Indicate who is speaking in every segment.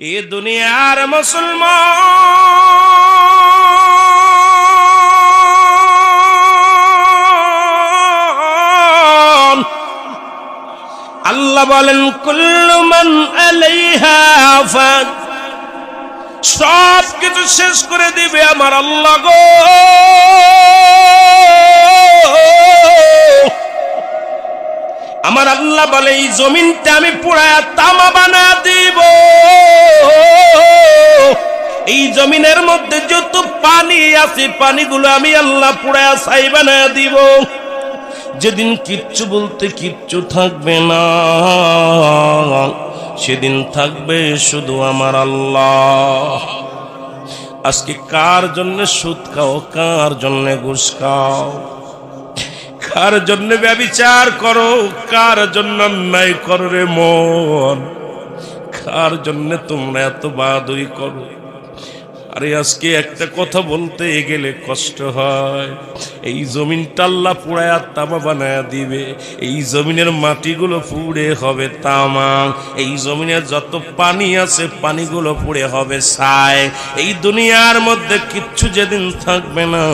Speaker 1: এ দুনিয়ার মুসলমান, আল্লাহ বলেন কুল্লু মান আলাইহা ফান, সব কিছু শেষ করে দিবে আমার আল্লাহ গো। আমার আল্লাহ বলে এই জমিনটা আমি পুরায়া তামা বানা দিব। এই জমিনের মধ্যে যত পানি আছে পানিগুলো আমি আল্লাহ পুরায়া ছাই বানা দিব। যেদিন কিচ্ছু বলতে কিচ্ছু থাকবে না, সেদিন থাকবে শুধু আমার আল্লাহ। আজকে কার জন্য সুদ খাও, কার জন্য ঘুষ খাও, কার জন্য ব্যভিচার করো, কার জন্য অন্যায় করো রে মন, কার জন্য তোমরা এত বাদুই করো। আরে আজকে একটা কথা বলতে গেলে কষ্ট হয়। এই জমিনটা আল্লাহ পুড়ায়া তামা বানায়া দিবে। এই জমিনের মাটিগুলো পুড়ে হবে তামা, এই জমিনের যত পানি আছে পানিগুলো পুড়ে হবে ছাই। এই দুনিয়ার মধ্যে কিচ্ছু যেদিন থাকবে না,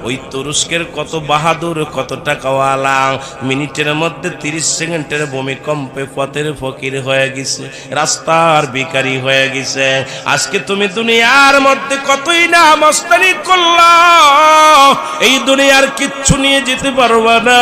Speaker 1: ওই তুরস্কের কত বাহাদুর, কত টাকাওয়ালা মিনিটের মধ্যে 30 সেকেন্ডের ভূমিকম্পে পথের ফকির হয়ে গেছে, রাস্তার ভিখারি হয়ে গেছে। আজকে তুমি দুনিয়ার মধ্যে কতই না মস্তানি করলা, এই দুনিয়ার কিচ্ছু নিয়ে যেতে পারবা না।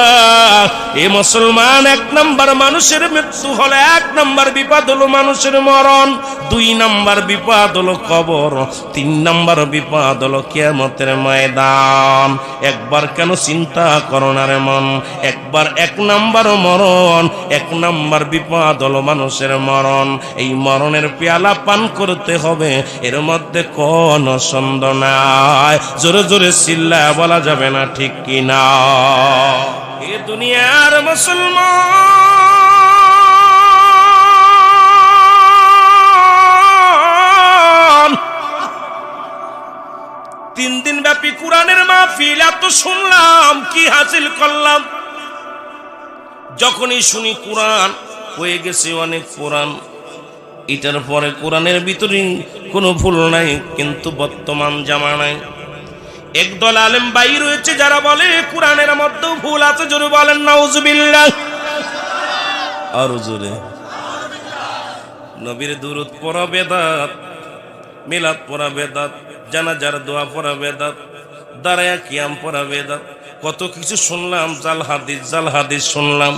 Speaker 1: এই মুসলমান, 1 নাম্বার মানুষের মৃত্যু হলো, 1 নাম্বার বিপদ হলো মানুষের মরণ, 2 নাম্বার বিপদ হলো কবর, 3 নাম্বার বিপদ হলো কিয়ামতের ময়দান। একবার কেন চিন্তা করো না রে মন, একবার 1 নাম্বার মরণ, 1 নাম্বার বিপদ হলো মানুষের মরণ। এই মরণের পেয়ালা পান করতে হবে, এর মধ্যে কোন সন্দেহ নাই। জোরে জোরে চিল্লায়া বলা যাবে না ঠিক কি না? এ দুনিয়ার মুসলমান, 3 দিন ব্যাপী কোরআনের মাহফিল এত শুনলাম, কি হাসিল করলাম? যখনই শুনি কোরআন হয়ে গেছে অনেক কোরআন, এটার পরে কোরআনের ভিতরে কোনো ভুল নাই। কিন্তু বর্তমান জামানায় একদল আলেম ভাই রয়েছে যারা বলে কোরআনের মধ্যেও ভুল আছে। জোরে বলেন নাউজুবিল্লাহ। আর জোরে, নবীর দুরূদ পড়া বেদাত, মিলাদ পড়া বেদাত, জানাজার দোয়া পড়া বেদাত, দাঁড়ায়া কিয়াম পড়া বেদাত, কত কিছু শুনলাম। জাল হাদিস শুনলাম।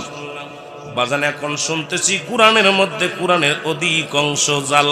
Speaker 1: বাজান এখন শুনতেছি কোরআনের মধ্যে কোরআনের অধিকাংশ জাল